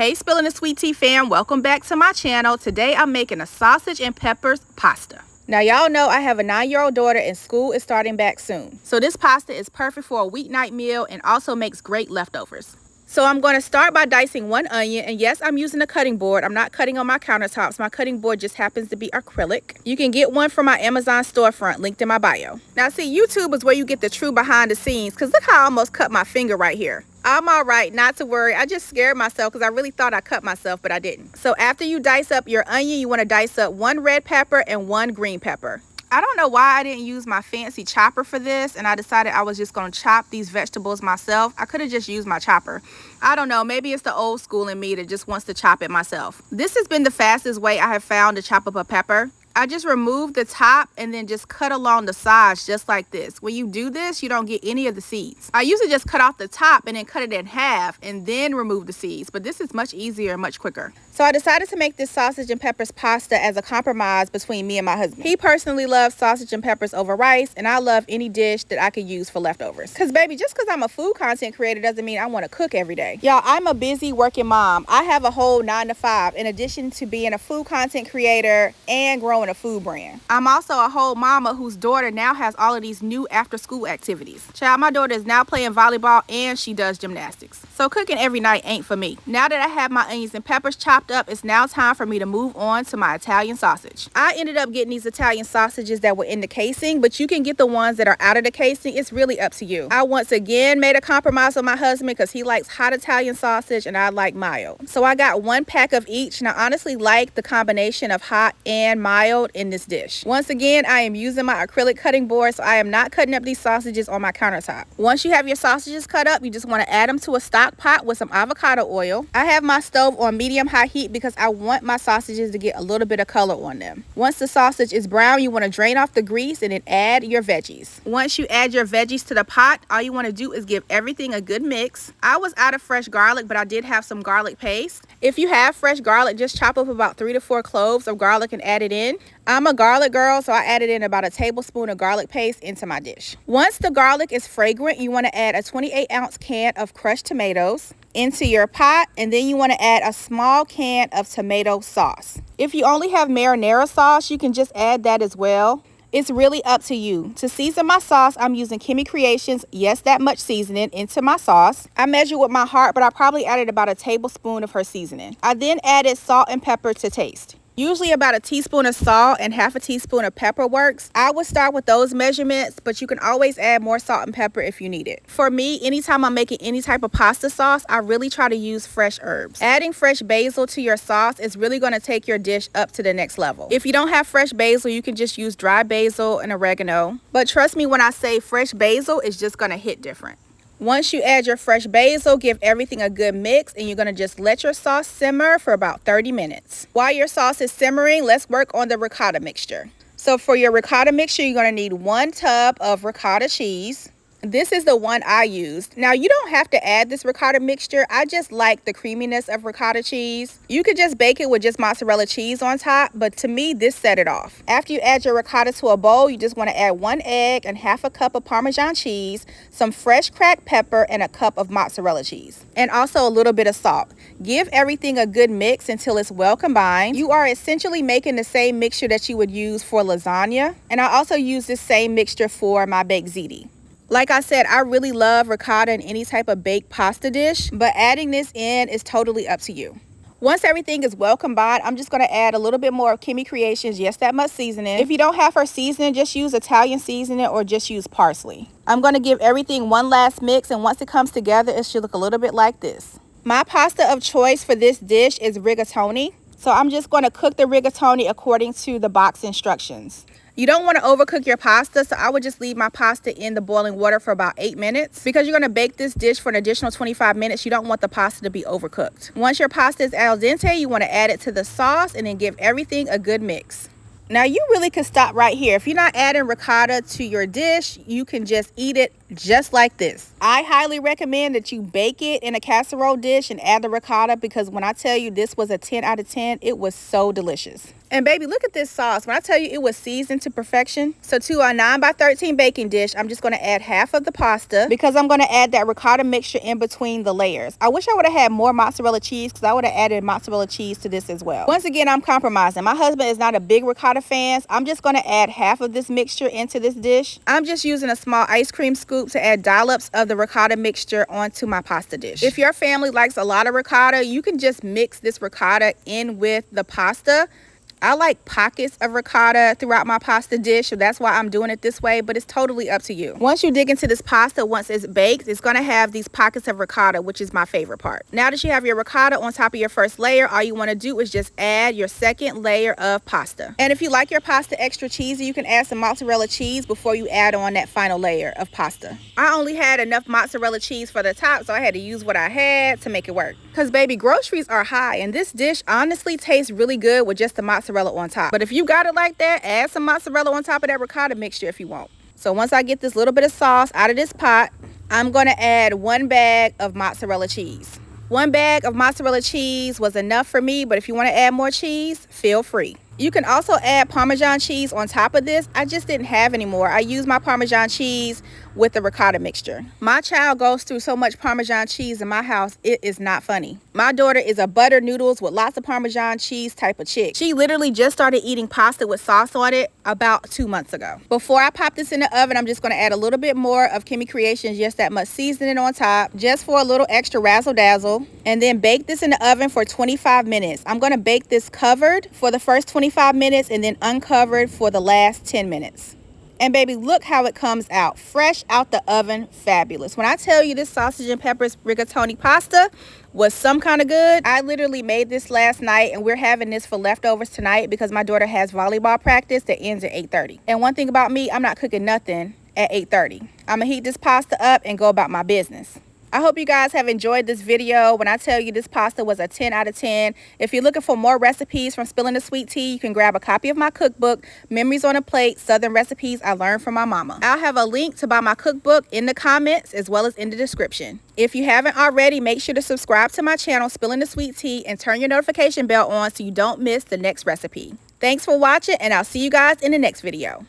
Hey Spilling the Sweet Tea fam, welcome back to my channel. Today I'm making a sausage and peppers pasta. Now y'all know I have a 9-year-old daughter and school is starting back soon. So this pasta is perfect for a weeknight meal and also makes great leftovers. So I'm going to start by dicing one onion, and yes, I'm using a cutting board. I'm not cutting on my countertops. My cutting board just happens to be acrylic. You can get one from my Amazon storefront, linked in my bio. Now see, YouTube is where you get the true behind the scenes, because look how I almost cut my finger right here. I'm all right, not to worry. I just scared myself because I really thought I cut myself, but I didn't. So after you dice up your onion, you want to dice up 1 red pepper and 1 green pepper. I don't know why I didn't use my fancy chopper for this, and I decided I was just going to chop these vegetables myself. I could have just used my chopper. I don't know, maybe it's the old school in me that just wants to chop it myself. This has been the fastest way I have found to chop up a pepper. I just remove the top and then just cut along the sides just like this. When you do this, you don't get any of the seeds. I usually just cut off the top and then cut it in half and then remove the seeds, but this is much easier and much quicker. So I decided to make this sausage and peppers pasta as a compromise between me and my husband. He personally loves sausage and peppers over rice, and I love any dish that I could use for leftovers. Cause baby, just cause I'm a food content creator doesn't mean I want to cook every day. Y'all, I'm a busy working mom. I have a whole 9 to 5 in addition to being a food content creator and growing a food brand. I'm also a whole mama whose daughter now has all of these new after school activities. Child, my daughter is now playing volleyball and she does gymnastics. So cooking every night ain't for me. Now that I have my onions and peppers chopped up, it's now time for me to move on to my Italian sausage. I ended up getting these Italian sausages that were in the casing, but you can get the ones that are out of the casing. It's really up to you. I once again made a compromise with my husband because he likes hot Italian sausage and I like mild. So I got 1 pack of each, and I honestly like the combination of hot and mild in this dish. Once again, I am using my acrylic cutting board, so I am not cutting up these sausages on my countertop. Once you have your sausages cut up, you just want to add them to a stock pot with some avocado oil. I have my stove on medium-high heat because I want my sausages to get a little bit of color on them. Once the sausage is brown, you want to drain off the grease and then add your veggies. Once you add your veggies to the pot, all you want to do is give everything a good mix. I was out of fresh garlic, but I did have some garlic paste. If you have fresh garlic, just chop up about 3 to 4 cloves of garlic and add it in. I'm a garlic girl, so I added in about a tablespoon of garlic paste into my dish. Once the garlic is fragrant, you want to add a 28-ounce can of crushed tomatoes into your pot, and then you want to add a small can of tomato sauce. If you only have marinara sauce, you can just add that as well. It's really up to you. To season my sauce, I'm using Kimmy Creations, yes, that much seasoning, into my sauce. I measure with my heart, but I probably added about a tablespoon of her seasoning. I then added salt and pepper to taste. Usually about a teaspoon of salt and half a teaspoon of pepper works. I would start with those measurements, but you can always add more salt and pepper if you need it. For me, anytime I'm making any type of pasta sauce, I really try to use fresh herbs. Adding fresh basil to your sauce is really going to take your dish up to the next level. If you don't have fresh basil, you can just use dry basil and oregano. But trust me when I say fresh basil, it's just going to hit different. Once you add your fresh basil, give everything a good mix, and you're going to just let your sauce simmer for about 30 minutes. While your sauce is simmering, let's work on the ricotta mixture. So for your ricotta mixture, you're going to need 1 tub of ricotta cheese. This is the one I used. Now, you don't have to add this ricotta mixture. I just like the creaminess of ricotta cheese. You could just bake it with just mozzarella cheese on top, but to me, this set it off. After you add your ricotta to a bowl, you just want to add 1 egg and half a cup of Parmesan cheese, some fresh cracked pepper, and a cup of mozzarella cheese, and also a little bit of salt. Give everything a good mix until it's well combined. You are essentially making the same mixture that you would use for lasagna, and I also use this same mixture for my baked ziti. Like I said, I really love ricotta in any type of baked pasta dish, but adding this in is totally up to you. Once everything is well combined, I'm just going to add a little bit more of Kimmy Creations, yes, that much seasoning. If you don't have her seasoning, just use Italian seasoning or just use parsley. I'm going to give everything one last mix, and once it comes together, it should look a little bit like this. My pasta of choice for this dish is rigatoni, so I'm just going to cook the rigatoni according to the box instructions. You don't want to overcook your pasta, so I would just leave my pasta in the boiling water for about 8 minutes. Because you're going to bake this dish for an additional 25 minutes, you don't want the pasta to be overcooked. Once your pasta is al dente, you want to add it to the sauce and then give everything a good mix. Now, you really can stop right here. If you're not adding ricotta to your dish, you can just eat it just like this. I highly recommend that you bake it in a casserole dish and add the ricotta, because when I tell you this was a 10 out of 10, it was so delicious. And baby, look at this sauce. When I tell you it was seasoned to perfection. So to a 9 by 13 baking dish, I'm just going to add half of the pasta, because I'm going to add that ricotta mixture in between the layers. I wish I would have had more mozzarella cheese, because I would have added mozzarella cheese to this as well. Once again, I'm compromising. My husband is not a big ricotta fan. So I'm just going to add half of this mixture into this dish. I'm just using a small ice cream scoop to add dollops of the ricotta mixture onto my pasta dish. If your family likes a lot of ricotta, you can just mix this ricotta in with the pasta. I like pockets of ricotta throughout my pasta dish, so that's why I'm doing it this way, but it's totally up to you. Once you dig into this pasta, once it's baked, it's going to have these pockets of ricotta, which is my favorite part. Now that you have your ricotta on top of your first layer, all you want to do is just add your second layer of pasta. And if you like your pasta extra cheesy, you can add some mozzarella cheese before you add on that final layer of pasta. I only had enough mozzarella cheese for the top, so I had to use what I had to make it work. Because baby, groceries are high, and this dish honestly tastes really good with just the mozzarella on top. But if you got it like that, add some mozzarella on top of that ricotta mixture if you want. So once I get this little bit of sauce out of this pot, I'm going to add 1 bag of mozzarella cheese. 1 bag of mozzarella cheese was enough for me, but if you want to add more cheese, feel free. You can also add Parmesan cheese on top of this. I just didn't have any more. I used my Parmesan cheese with the ricotta mixture. My child goes through so much Parmesan cheese in my house, it is not funny. My daughter is a butter noodles with lots of Parmesan cheese type of chick. She literally just started eating pasta with sauce on it about 2 months ago. Before I pop this in the oven, I'm just going to add a little bit more of Kimmy Creations, just that much seasoning on top, just for a little extra razzle dazzle, and then bake this in the oven for 25 minutes. I'm going to bake this covered for the first 25 minutes and then uncovered for the last 10 minutes. And baby, look how it comes out. Fresh out the oven, fabulous. When I tell you this sausage and peppers rigatoni pasta was some kind of good, I literally made this last night and we're having this for leftovers tonight because my daughter has volleyball practice that ends at 8:30. And one thing about me, I'm not cooking nothing at 8:30. I'm gonna heat this pasta up and go about my business. I hope you guys have enjoyed this video. When I tell you this pasta was a 10 out of 10. If you're looking for more recipes from Spilling the Sweet Tea, you can grab a copy of my cookbook, Memories on a Plate, Southern Recipes I Learned from My Mama. I'll have a link to buy my cookbook in the comments as well as in the description. If you haven't already, make sure to subscribe to my channel, Spilling the Sweet Tea, and turn your notification bell on so you don't miss the next recipe. Thanks for watching, and I'll see you guys in the next video.